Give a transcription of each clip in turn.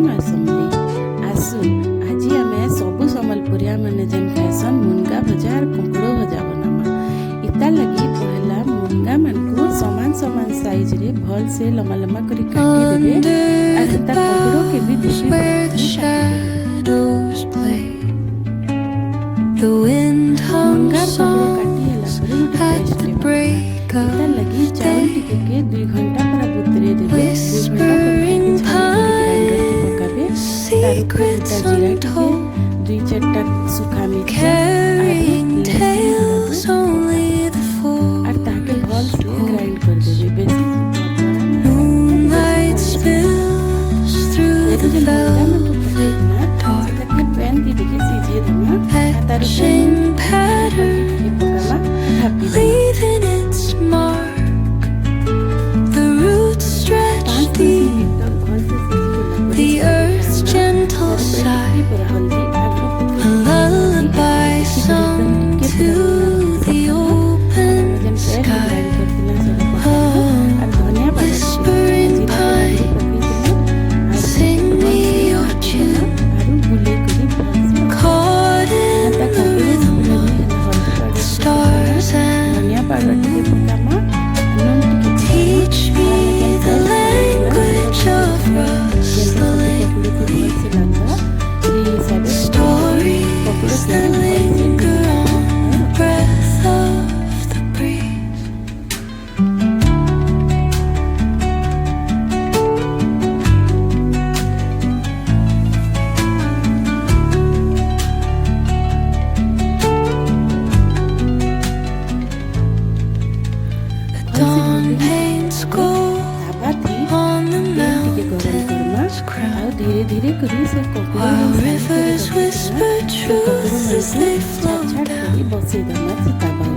जय समली आसु आज आम सबू समलपुरिया मैंने जेन खाइसन मुनगा भजा और कुंकड़ो भजा बनामा। इता लगी पहला मुनगा मन को समान समान साइज रे भल से लम्बा लम्बा करी काटी देबे और ता कुंकड़ो के भी दूसरी मुनगा कुंकड़ो काटी हला पर पेस्ट इता लगी चावल टिके के 2 घंटा पर बुतरे देबे 2 घंटा पर ग्राइंडर के पकाबे तार ऊपर जीरा टिके 2 चट्टा सूखा मिर्चा और ताके भल से ग्राइंड कर देबे बेसी पैन दी देके सीझे देना तार धीरे धीरे करी से बसे देना तावा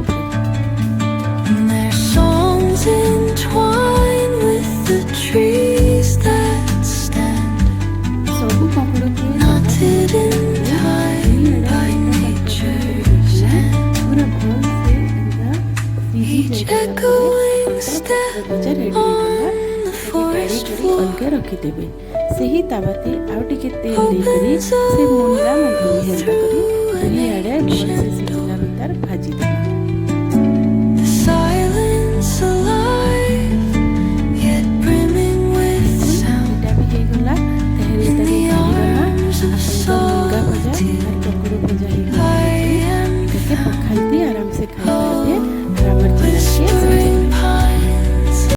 सब कपड़ों के पूरा अलगे रखिदेवे से ही तावाते आउ टिके तेल देकरी से मुंडा मन हेल्प करी दुई आड़े भल से सिझला भीतर भाजी देना।